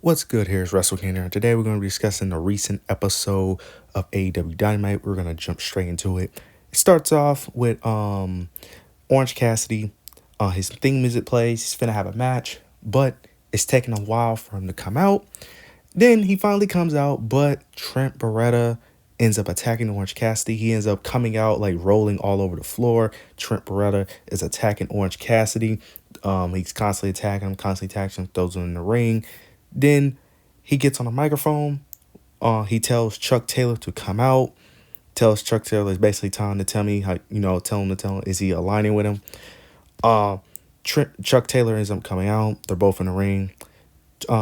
What's good? Here's Wrestle King here. And today we're going to be discussing the recent episode of AEW Dynamite. We're going to jump straight into it. It starts off with Orange Cassidy. His theme music plays. He's finna have a match, but it's taking a while for him to come out. Then he finally comes out, but Trent Beretta ends up attacking Orange Cassidy. He ends up coming out like rolling all over the floor. Trent Beretta is attacking Orange Cassidy. He's constantly attacking him, throws him in the ring. Then he gets on a microphone. He tells Chuck Taylor to come out. Tells Chuck Taylor it's basically time to tell me how, tell him, is he aligning with him? Chuck Taylor ends up coming out. They're both in the ring.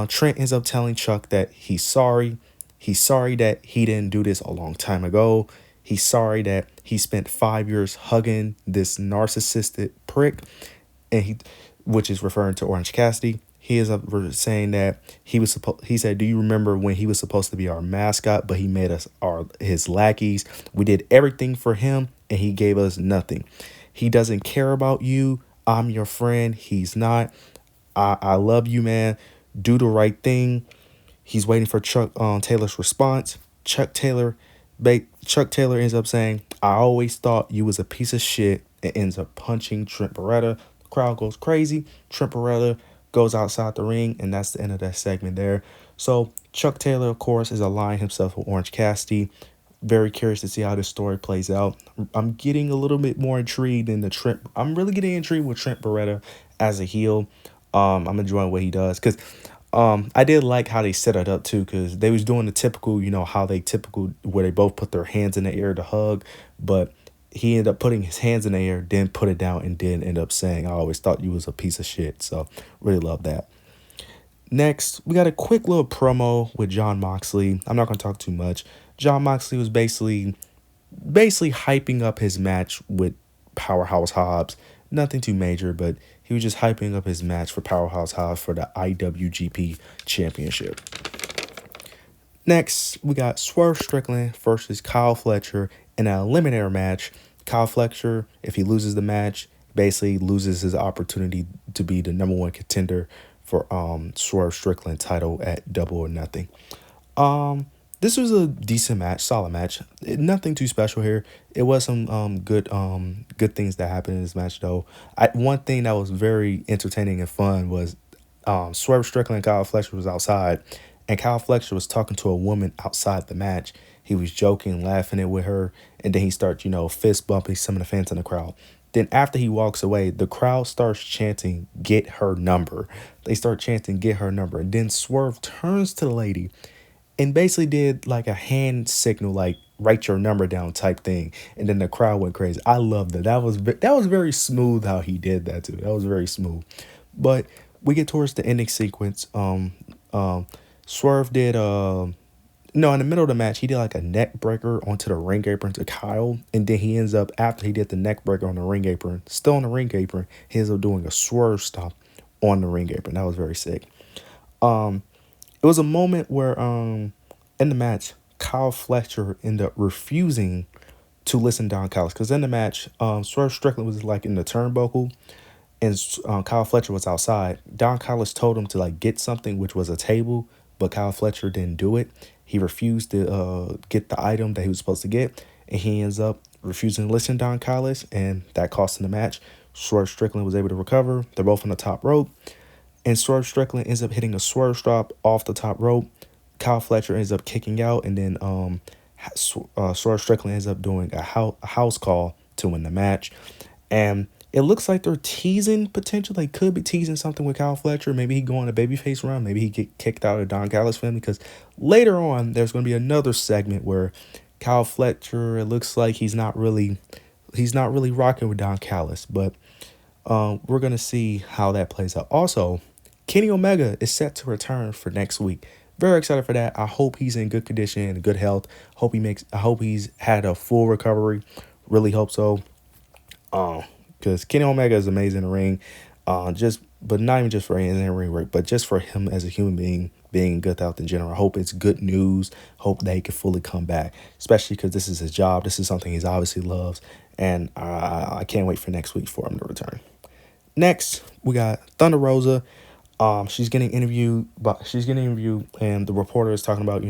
Trent ends up telling Chuck that he's sorry. He's sorry that he didn't do this a long time ago. He's sorry that he spent 5 years hugging this narcissistic prick, which is referring to Orange Cassidy. He is saying that he said, do you remember when he was supposed to be our mascot, but he made us his lackeys? We did everything for him and he gave us nothing. He doesn't care about you. I'm your friend. He's not. I love you, man. Do the right thing. He's waiting for Chuck Taylor's response. Chuck Taylor ends up saying, I always thought you was a piece of shit, and ends up punching Trent Beretta. The crowd goes crazy. Trent Beretta goes outside the ring, and that's the end of that segment there. So Chuck Taylor, of course, is aligning himself with Orange Cassidy. Very curious to see how this story plays out. I'm getting a little bit more intrigued in the Trent. I'm really getting intrigued with Trent Beretta as a heel. I'm enjoying what he does because I did like how they set it up too, because they was doing the typical, where they both put their hands in the air to hug, but he ended up putting his hands in the air, then put it down, and then end up saying, I always thought you was a piece of shit. So really love that. Next, we got a quick little promo with Jon Moxley. I'm not going to talk too much. Jon Moxley was basically hyping up his match with Powerhouse Hobbs. Nothing too major, but he was just hyping up his match for Powerhouse Hobbs for the IWGP Championship. Next, we got Swer Strickland versus Kyle Fletcher in an eliminator match. Kyle Fletcher, if he loses the match, basically loses his opportunity to be the number one contender for Swerve Strickland title at Double or Nothing. This was a decent match, solid match. Nothing too special here. It was some good things that happened in this match though. One thing that was very entertaining and fun was Swerve Strickland and Kyle Fletcher was outside, and Kyle Fletcher was talking to a woman outside the match. He was joking, laughing it with her, and then he starts, fist bumping some of the fans in the crowd. Then after he walks away, the crowd starts chanting, get her number. They start chanting, get her number. And then Swerve turns to the lady and basically did like a hand signal, like write your number down type thing. And then the crowd went crazy. I loved that. That was very smooth how he did that too. That was very smooth. But we get towards the ending sequence. Swerve did no, in the middle of the match, he did like a neck breaker onto the ring apron to Kyle. And then he ends up, after he did the neck breaker on the ring apron, still on the ring apron, he ends up doing a swerve stop on the ring apron. That was very sick. It was a moment where in the match, Kyle Fletcher ended up refusing to listen to Don Callis. Because in the match, Swerve Strickland was like in the turnbuckle, and Kyle Fletcher was outside. Don Callis told him to like get something, which was a table, but Kyle Fletcher didn't do it. He refused to get the item that he was supposed to get, and he ends up refusing to listen to Don Callis, and that cost him the match. Swerve Strickland was able to recover. They're both on the top rope, and Swerve Strickland ends up hitting a swerve drop off the top rope. Kyle Fletcher ends up kicking out, and then Swerve Strickland ends up doing a house call to win the match. And it looks like they're teasing potential. They could be teasing something with Kyle Fletcher. Maybe he go on a babyface run. Maybe he get kicked out of Don Callis family. Because later on, there's going to be another segment where Kyle Fletcher, it looks like he's not really rocking with Don Callis. But we're going to see how that plays out. Also, Kenny Omega is set to return for next week. Very excited for that. I hope he's in good condition and good health. I hope he's had a full recovery. Really hope so. Because Kenny Omega is amazing in the ring, but not even just for his in-ring work, but just for him as a human being in good health in general. I hope it's good news. Hope that he can fully come back, especially because this is his job. This is something he obviously loves, and I can't wait for next week for him to return. Next, we got Thunder Rosa. She's getting interviewed, and the reporter is talking about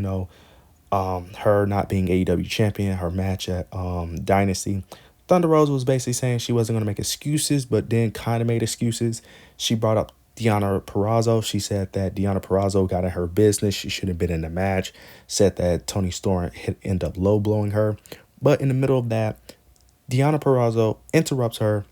her not being AEW champion, her match at Dynasty. Thunder Rosa was basically saying she wasn't going to make excuses, but then kind of made excuses. She brought up Dianna Perazzo. She said that Dianna Perazzo got in her business. She shouldn't have been in the match. Said that Tony Storm ended up low blowing her. But in the middle of that, Dianna Perazzo interrupts her,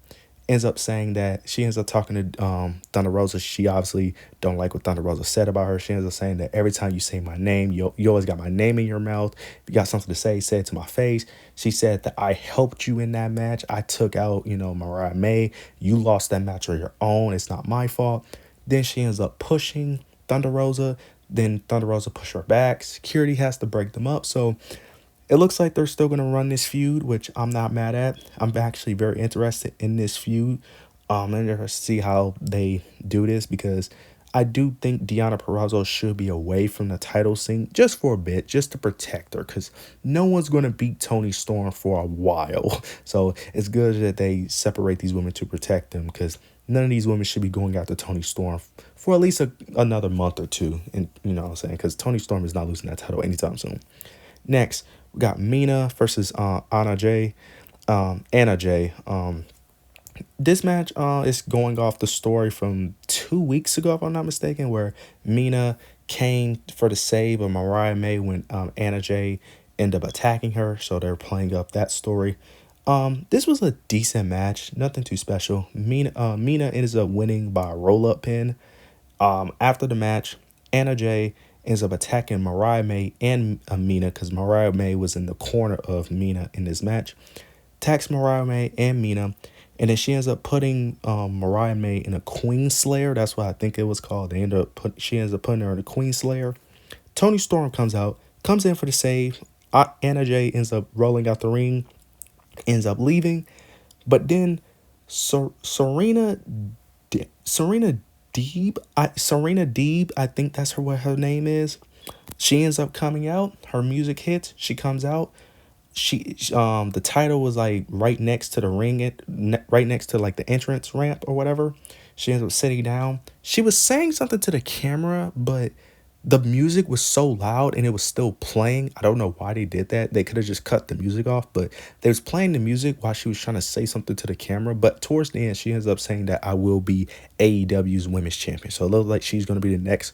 ends up saying that she ends up talking to Thunder Rosa. She obviously don't like what Thunder Rosa said about her. She ends up saying that every time you say my name, you always got my name in your mouth. If you got something to say it to my face. She said that I helped you in that match. I took out, Mariah May. You lost that match on your own. It's not my fault. Then she ends up pushing Thunder Rosa. Then Thunder Rosa pushed her back. Security has to break them up. So it looks like they're still going to run this feud, which I'm not mad at. I'm actually very interested in this feud. I'm interested to see how they do this, because I do think Dianna Perazzo should be away from the title scene just for a bit, just to protect her, because no one's going to beat Tony Storm for a while. So it's good that they separate these women to protect them, because none of these women should be going after Tony Storm for at least another month or two. And you know what I'm saying? Because Tony Storm is not losing that title anytime soon. Next, we got Mina versus Anna Jay. Anna Jay. This match is going off the story from 2 weeks ago, if I'm not mistaken, where Mina came for the save of Mariah May when Anna Jay ended up attacking her. So they're playing up that story. This was a decent match, nothing too special. Mina ends up winning by a roll-up pin. After the match, Anna Jay ends up attacking Mariah May and Mina, because Mariah May was in the corner of Mina in this match. Attacks Mariah May and Mina, and then she ends up putting Mariah May in a Queen Slayer. That's what I think it was called. She ends up putting her in a Queen Slayer. Tony Storm comes in for the save. Anna Jay ends up rolling out the ring, ends up leaving, but then Serena Deeb, I think that's what her name is. She ends up coming out. Her music hits. She comes out. The title was like right next to the ring, right next to like the entrance ramp or whatever. She ends up sitting down. She was saying something to the camera, but the music was so loud and it was still playing. I don't know why they did that. They could have just cut the music off, but they was playing the music while she was trying to say something to the camera. But towards the end, she ends up saying that I will be AEW's women's champion. So it looks like she's going to be the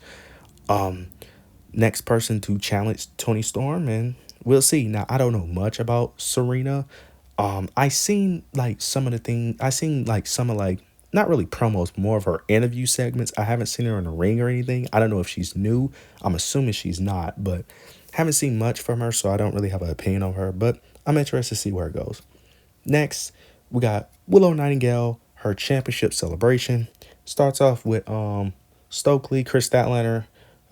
next person to challenge Tony Storm, and we'll see. Now, I don't know much about Serena. I seen like some of the things. I seen like some of like, not really promos, more of her interview segments. I haven't seen her in the ring or anything. I don't know if she's new. I'm assuming she's not, but haven't seen much from her, so I don't really have an opinion on her, but I'm interested to see where it goes. Next, we got Willow Nightingale, her championship celebration. Starts off with Stokely, Chris Statlander,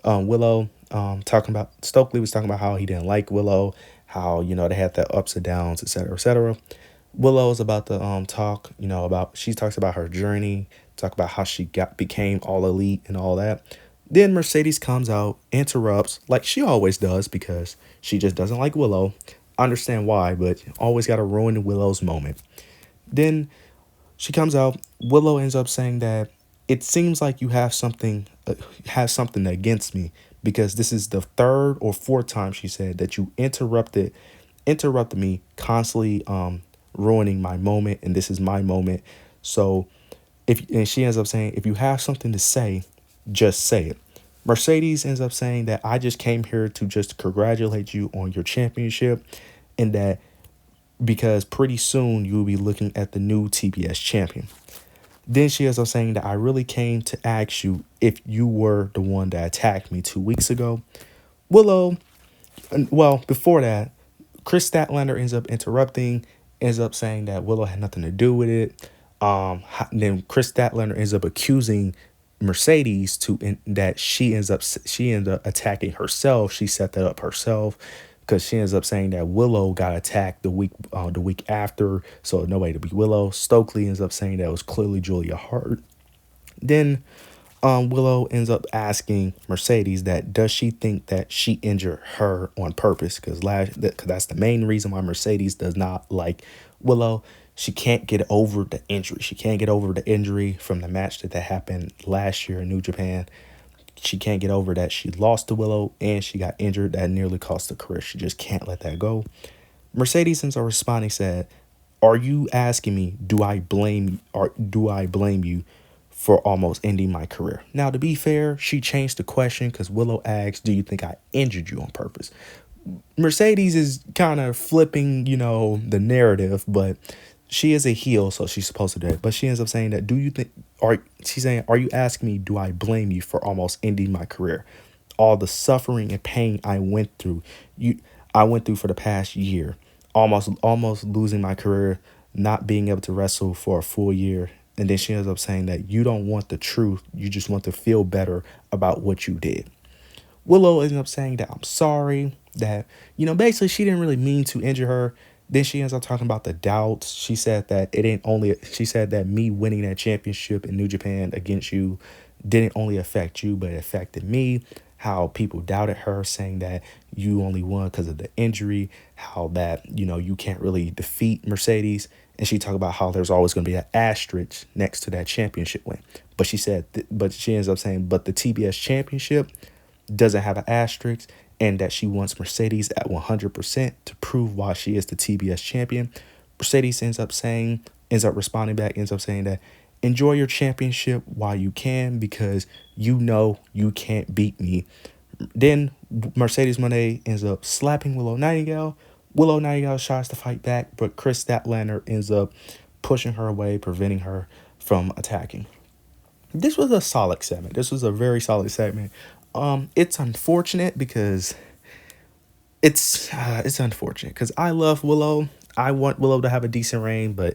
Willow, talking about Stokely was talking about how he didn't like Willow, how they had their ups and downs, etc., etc. Willow is about to talk, she talks about her journey, talk about how she became all elite and all that. Then Mercedes comes out, interrupts, like she always does, because she just doesn't like Willow. I understand why, but always got to ruin Willow's moment. Then she comes out. Willow ends up saying that it seems like you have something against me, because this is the third or fourth time, she said, that you interrupted me, constantly ruining my moment, and this is my moment. So and she ends up saying, if you have something to say, just say it. Mercedes ends up saying that I just came here to just congratulate you on your championship, and that because pretty soon you'll be looking at the new TBS champion. Then she ends up saying that I really came to ask you if you were the one that attacked me 2 weeks ago. Willow, well, before that, Chris Statlander ends up interrupting, ends up saying that Willow had nothing to do with it. Then Chris Statlander ends up accusing Mercedes that she ends up attacking herself. She set that up herself, because she ends up saying that Willow got attacked the week after, so nobody to be Willow. Stokely ends up saying that it was clearly Julia Hart. Then Willow ends up asking Mercedes that does she think that she injured her on purpose, because that's the main reason why Mercedes does not like Willow. she can't get over the injury. She can't get over the injury from the match that happened last year in New Japan. She can't get over that she lost to Willow and she got injured. That nearly cost her career. She just can't let that go. Mercedes, since our responding, said, "Are you asking me, do I blame you for almost ending my career?" Now, to be fair, she changed the question because Willow asked, "Do you think I injured you on purpose?" Mercedes is kind of flipping, the narrative, but she is a heel, so she's supposed to do it. But she ends up saying that, she's saying, "Are you asking me, do I blame you for almost ending my career? All the suffering and pain I went through for the past year, almost losing my career, not being able to wrestle for a full year." And then she ends up saying that you don't want the truth, you just want to feel better about what you did. Willow ends up saying that I'm sorry, that, basically she didn't really mean to injure her. Then she ends up talking about the doubts. She said that me winning that championship in New Japan against you didn't only affect you, but it affected me. How people doubted her, saying that you only won because of the injury, how that, you can't really defeat Mercedes. And she talked about how there's always going to be an asterisk next to that championship win. But but she ends up saying, but the TBS championship doesn't have an asterisk, and that she wants Mercedes at 100% to prove why she is the TBS champion. Mercedes ends up responding back, ends up saying that enjoy your championship while you can because you can't beat me. Then Mercedes Moné ends up slapping Willow Nightingale. Willow Nightingale tries to fight back, but Chris Statlander ends up pushing her away, preventing her from attacking. This was a solid segment. This was a very solid segment. It's unfortunate because it's unfortunate because I love Willow. I want Willow to have a decent reign, but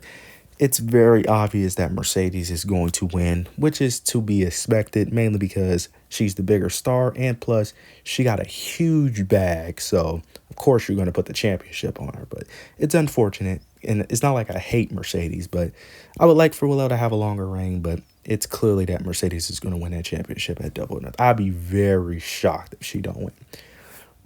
it's very obvious that Mercedes is going to win, which is to be expected, mainly because she's the bigger star, and plus she got a huge bag, so of course you're going to put the championship on her. But it's unfortunate, and it's not like I hate Mercedes, but I would like for Willow to have a longer reign, but it's clearly that Mercedes is going to win that championship at Double or Nothing. I'd be very shocked if she don't win.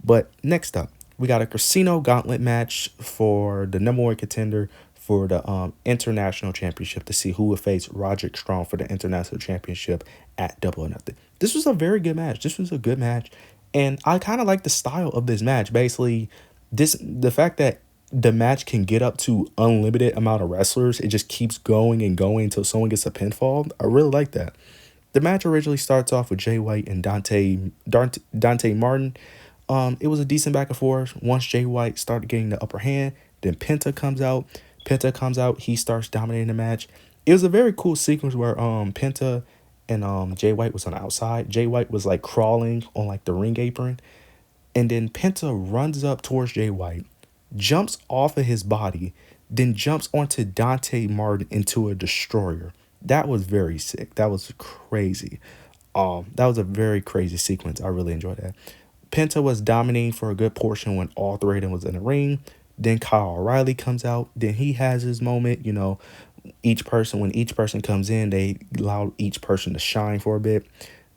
But next up, we got a Casino Gauntlet match for the number one contender for the international championship to see who would face Roderick Strong for the international championship at Double or Nothing. This was a very good match. This was a good match, and I kind of like the style of this match. Basically, the fact that the match can get up to unlimited amount of wrestlers, it just keeps going and going until someone gets a pinfall. I really like that. The match originally starts off with Jay White and Dante Martin. It was a decent back and forth. Once Jay White started getting the upper hand, then Penta comes out. He starts dominating the match. It was a very cool sequence where Penta and Jay White was on the outside. Jay White was like crawling on like the ring apron. And then Penta runs up towards Jay White, jumps off of his body, then jumps onto Dante Martin into a destroyer. That was very sick. That was crazy. That was a very crazy sequence. I really enjoyed that. Penta was dominating for a good portion when all three of them was in the ring. Then Kyle O'Reilly comes out. Then he has his moment. When each person comes in, they allow each person to shine for a bit.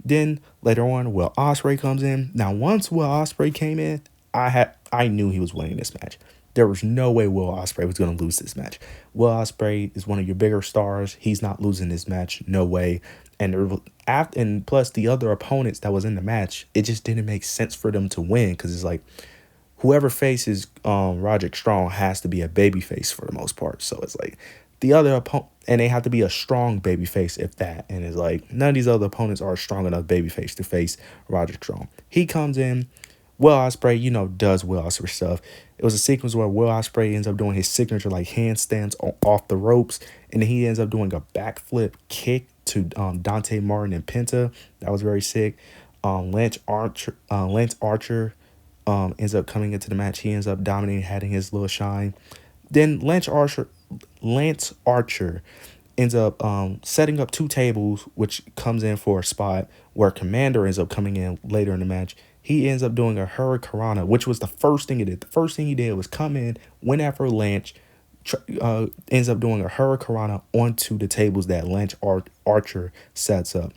Then later on, Will Ospreay comes in. Now, once Will Ospreay came in, I knew he was winning this match. There was no way Will Ospreay was going to lose this match. Will Ospreay is one of your bigger stars. He's not losing this match. No way. And plus the other opponents that was in the match, it just didn't make sense for them to win because it's like whoever faces Roderick Strong has to be a babyface for the most part. So it's like the other opponent, and they have to be a strong babyface if that. And it's like none of these other opponents are a strong enough babyface to face Roderick Strong. He comes in. Will Ospreay, does Will Ospreay stuff. It was a sequence where Will Ospreay ends up doing his signature like handstands off the ropes, and then he ends up doing a backflip kick to Dante Martin and Penta. That was very sick. Lance Archer ends up coming into the match. He ends up dominating, having his little shine. Then Lance Archer ends up setting up two tables, which comes in for a spot where Commander ends up coming in later in the match. He ends up doing a Hurricanrana, which was the first thing he did. The first thing he did was come in, went after Lance, ends up doing a Hurricanrana onto the tables that Lance Archer sets up.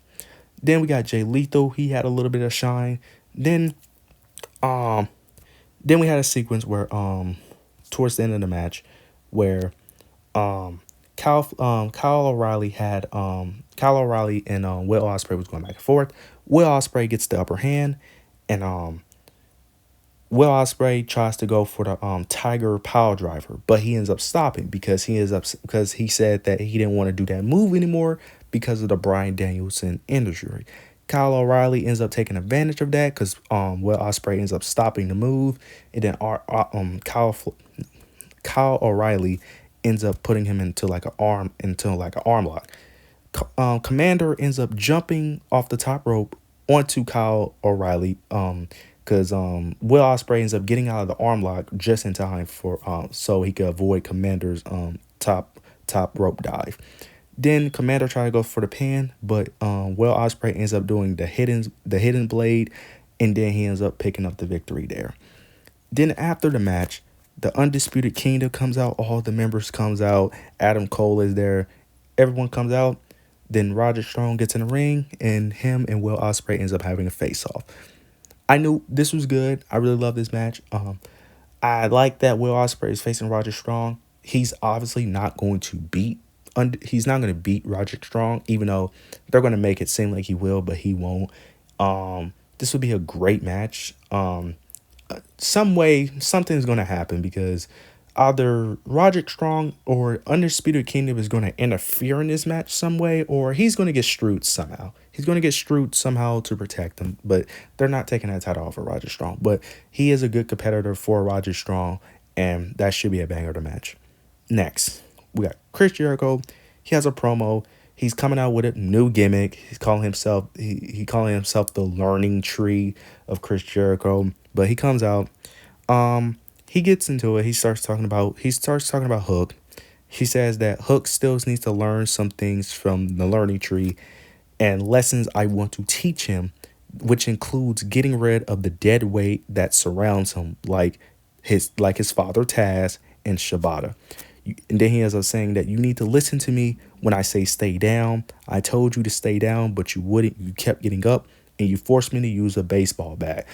Then we got Jay Lethal. He had a little bit of shine. Then we had a sequence where towards the end of the match where Um, Kyle O'Reilly had Kyle O'Reilly and Will Ospreay was going back and forth. Will Ospreay gets the upper hand, and Will Ospreay tries to go for the Tiger Power Driver, but he ends up stopping because he said that he didn't want to do that move anymore because of the Bryan Danielson injury. Kyle O'Reilly ends up taking advantage of that because Will Ospreay ends up stopping the move, and then Kyle O'Reilly ends up putting him into like an arm lock. Commander ends up jumping off the top rope onto Kyle O'Reilly. Because Will Ospreay ends up getting out of the arm lock just in time for so he could avoid Commander's top rope dive. Then Commander tried to go for the pin, but Will Ospreay ends up doing the hidden blade, and then he ends up picking up the victory there. Then after the match, the Undisputed Kingdom comes out. All the members comes out. Adam Cole is there. Everyone comes out. Then Roger Strong gets in the ring, and him and Will Ospreay ends up having a face-off. I knew this was good. I really love this match. I like that Will Ospreay is facing Roger Strong. He's obviously not going to beat. He's not going to beat Roger Strong, even though they're going to make it seem like he will, but he won't. This would be a great match. Some way something's going to happen because either Roderick Strong or Undisputed Kingdom is going to interfere in this match some way, or he's going to get screwed somehow. He's going to get screwed somehow to protect him, but they're not taking that title off of Roger Strong. But he is a good competitor for Roger Strong, and that should be a banger of the match. Next, we got Chris Jericho. He has a promo. He's coming out with a new gimmick. He's calling himself he calling himself the learning tree of Chris Jericho. But he comes out. He gets into it. He starts talking about Hook. He says that Hook still needs to learn some things from the learning tree and lessons I want to teach him, which includes getting rid of the dead weight that surrounds him, like his father Taz and Shibata. And then he ends up saying that you need to listen to me when I say stay down. I told you to stay down, but you wouldn't. You kept getting up, and you forced me to use a baseball bat.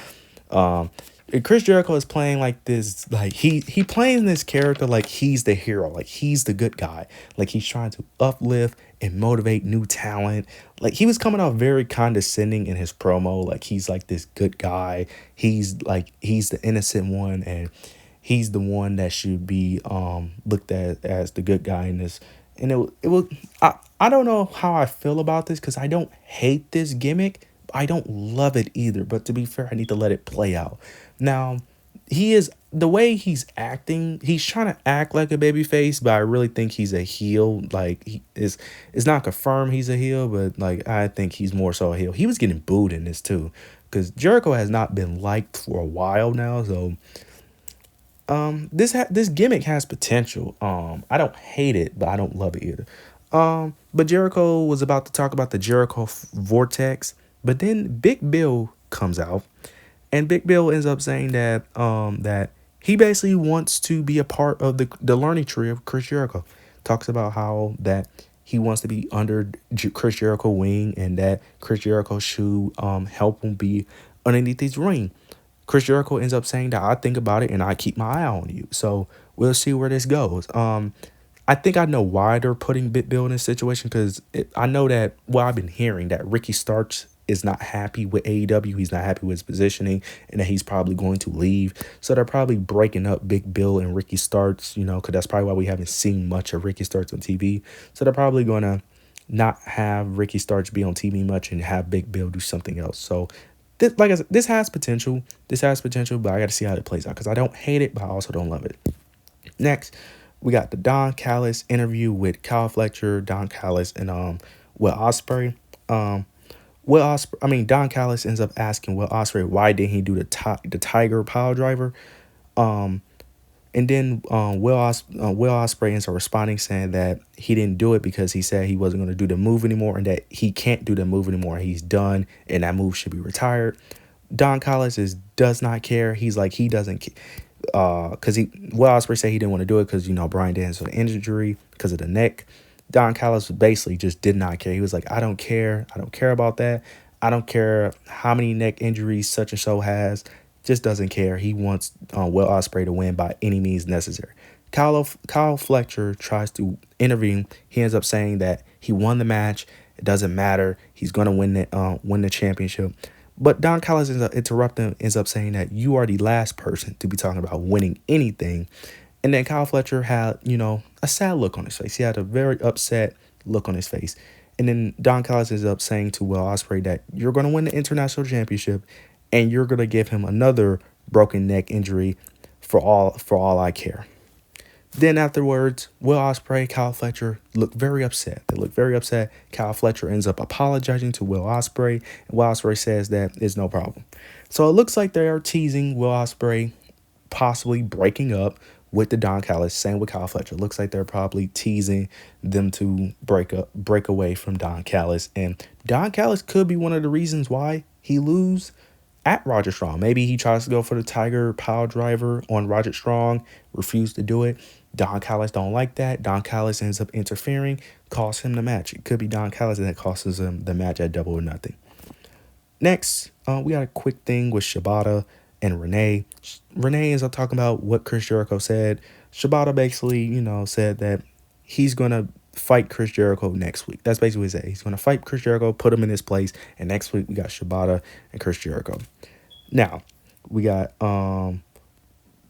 Chris Jericho is playing like this, like he playing this character like he's the hero, like he's the good guy, like he's trying to uplift and motivate new talent. Like he was coming off very condescending in his promo, like he's like this good guy. He's the innocent one, and he's the one that should be looked at as the good guy in this. And it was I don't know how I feel about this because I don't hate this gimmick. I don't love it either, but to be fair, I need to let it play out. Now, the way he's acting, he's trying to act like a babyface, but I really think he's a heel. Like it's not confirmed he's a heel, but like I think he's more so a heel. He was getting booed in this too, because Jericho has not been liked for a while now. So this gimmick has potential. I don't hate it, but I don't love it either. But Jericho was about to talk about the Jericho Vortex. But then Big Bill comes out, and Big Bill ends up saying that he basically wants to be a part of the learning tree of Chris Jericho. Talks about how that he wants to be under Chris Jericho wing, and that Chris Jericho should help him be underneath his ring. Chris Jericho ends up saying that I think about it and I keep my eye on you. So we'll see where this goes. I think I know why they're putting Big Bill in this situation because I know that, well, I've been hearing that Ricky Starks is not happy with AEW. He's not happy with his positioning, and that he's probably going to leave. So they're probably breaking up Big Bill and Ricky Starks, because that's probably why we haven't seen much of Ricky Starks on TV. So they're probably going to not have Ricky Starks be on TV much and have Big Bill do something else. So this, like I said, this has potential. This has potential, but I got to see how it plays out because I don't hate it, but I also don't love it. Next, we got the Don Callis interview with Kyle Fletcher, Don Callis, and Will Ospreay. Don Callis ends up asking Will Ospreay why didn't he do the Tiger Power Driver, and then Will Ospreay ends up responding saying that he didn't do it because he said he wasn't going to do the move anymore and that he can't do the move anymore. He's done and that move should be retired. Don Callis does not care. He's like he doesn't care. Because Will Ospreay said he didn't want to do it because Bryan Danielson injury because of the neck. Don Callis basically just did not care. He was like, I don't care about that. I don't care how many neck injuries such and so has. Just doesn't care. He wants Will Ospreay to win by any means necessary. Kyle Fletcher tries to intervene. He ends up saying that he won the match. It doesn't matter. He's gonna win the championship. But Don Callis ends up interrupting, ends up saying that you are the last person to be talking about winning anything. And then Kyle Fletcher had, a sad look on his face. He had a very upset look on his face. And then Don Callis ends up saying to Will Ospreay that you're going to win the international championship and you're going to give him another broken neck injury for all I care. Then afterwards, Will Ospreay, Kyle Fletcher look very upset. They look very upset. Kyle Fletcher ends up apologizing to Will Ospreay, and Will Ospreay says that it's no problem. So it looks like they are teasing Will Ospreay possibly breaking up with the Don Callis. Same with Kyle Fletcher. Looks like they're probably teasing them to break away from Don Callis, and Don Callis could be one of the reasons why he lose at Roger Strong. Maybe he tries to go for the Tiger Power Driver on Roger Strong, refused to do it. Don Callis don't like that. Don Callis ends up interfering, costs him the match. It could be Don Callis that costs him the match at Double or Nothing. Next, we got a quick thing with Shibata and Renee. Renee ends up talking about what Chris Jericho said. Shibata basically, said that he's going to fight Chris Jericho next week. That's basically what he said. He's going to fight Chris Jericho, put him in his place, and next week we got Shibata and Chris Jericho. Now, we got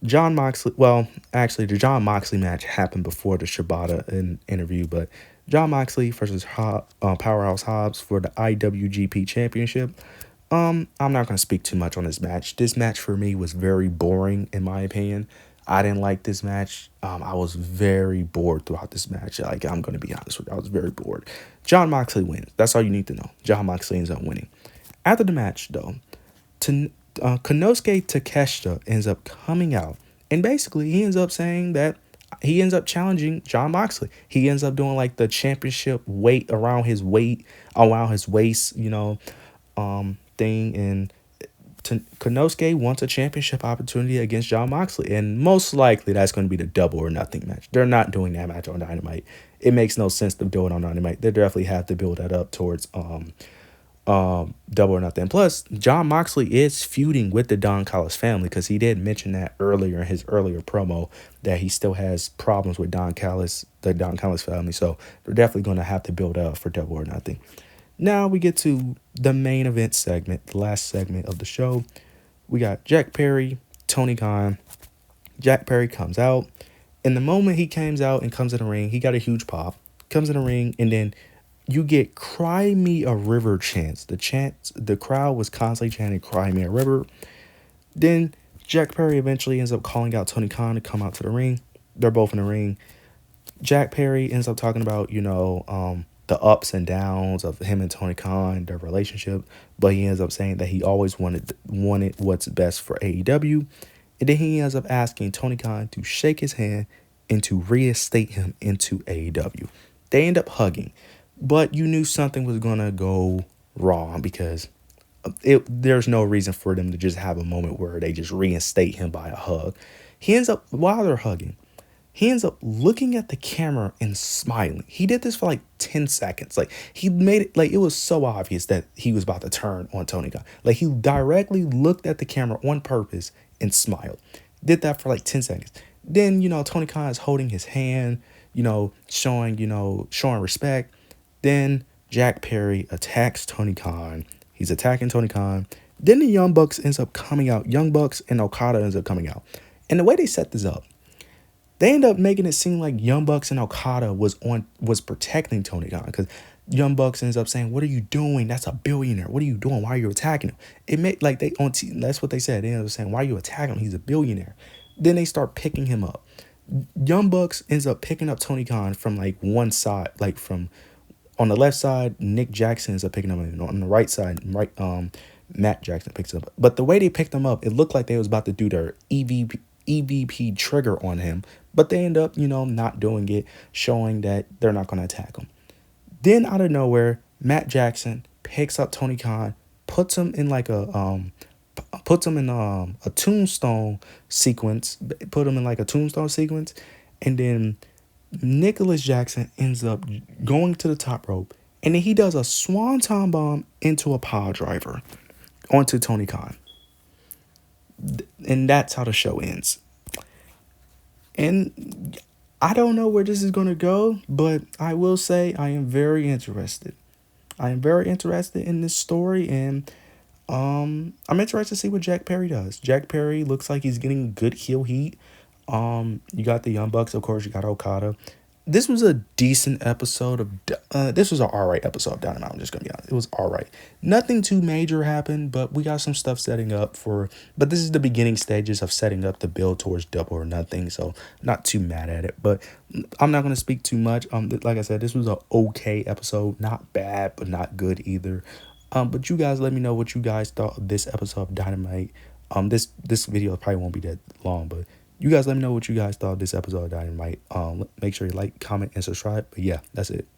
Jon Moxley. Well, actually, the Jon Moxley match happened before the Shibata interview, but Jon Moxley versus Powerhouse Hobbs for the IWGP Championship. I'm not going to speak too much on this match. This match for me was very boring, in my opinion. I didn't like this match. I was very bored throughout this match. Like, I'm going to be honest with you. I was very bored. Jon Moxley wins. That's all you need to know. Jon Moxley ends up winning. After the match, though, Konosuke Takeshita ends up coming out. And basically, he ends up saying that he ends up challenging Jon Moxley. He ends up doing like the championship weight around his waist, thing. And Konosuke wants a championship opportunity against Jon Moxley. And most likely that's going to be the Double or Nothing match. They're not doing that match on Dynamite. It makes no sense to do it on Dynamite. They definitely have to build that up towards Double or Nothing. Plus, Jon Moxley is feuding with the Don Callis family because he did mention that earlier in his earlier promo that he still has problems with the Don Callis family. So they're definitely going to have to build up for Double or Nothing. Now we get to the main event segment, the last segment of the show. We got Jack Perry, Tony Khan. Jack Perry comes out. And the moment he comes out and comes in the ring, he got a huge pop. Comes in the ring, and then you get Cry Me a River chants. The crowd was constantly chanting Cry Me a River. Then Jack Perry eventually ends up calling out Tony Khan to come out to the ring. They're both in the ring. Jack Perry ends up talking about, the ups and downs of him and Tony Khan, their relationship. But he ends up saying that he always wanted what's best for AEW. And then he ends up asking Tony Khan to shake his hand and to reinstate him into AEW. They end up hugging. But you knew something was going to go wrong because there's no reason for them to just have a moment where they just reinstate him by a hug. He ends up, while they're hugging, he ends up looking at the camera and smiling. He did this for like 10 seconds. Like, he made it, like, it was so obvious that he was about to turn on Tony Khan. Like, he directly looked at the camera on purpose and smiled. Did that for like 10 seconds. Then, Tony Khan is holding his hand, showing respect. Then Jack Perry attacks Tony Khan. He's attacking Tony Khan. Then the Young Bucks ends up coming out. Young Bucks and Okada ends up coming out. And the way they set this up, they end up making it seem like Young Bucks and Okada was protecting Tony Khan, because Young Bucks ends up saying, "What are you doing? That's a billionaire. What are you doing? Why are you attacking him?" It made like that's what they said. They ended up saying, "Why are you attacking him? He's a billionaire." Then they start picking him up. Young Bucks ends up picking up Tony Khan from like one side, like from on the left side, Nick Jackson ends up picking him up. On the right side, Matt Jackson picks him up. But the way they picked him up, it looked like they was about to do their EVP trigger on him. But they end up, not doing it, showing that they're not going to attack him. Then out of nowhere, Matt Jackson picks up Tony Khan, puts him in like a tombstone sequence, and then Nicholas Jackson ends up going to the top rope, and then he does a swanton bomb into a pile driver onto Tony Khan. And that's how the show ends. And I don't know where this is going to go, but I will say I am very interested. I am very interested in this story, and I'm interested to see what Jack Perry does. Jack Perry looks like he's getting good heel heat. You got the Young Bucks, of course. You got Okada. This was a decent episode of. This was an alright episode of Dynamite. I'm just gonna be honest. It was alright. Nothing too major happened, but we got some stuff setting up for. But this is the beginning stages of setting up the build towards Double or Nothing. So not too mad at it. But I'm not gonna speak too much. Like I said, this was a okay episode. Not bad, but not good either. But you guys let me know what you guys thought of this episode of Dynamite. This video probably won't be that long, but you guys let me know what you guys thought of this episode of Dynamite. Make sure you like, comment, and subscribe. But yeah, that's it.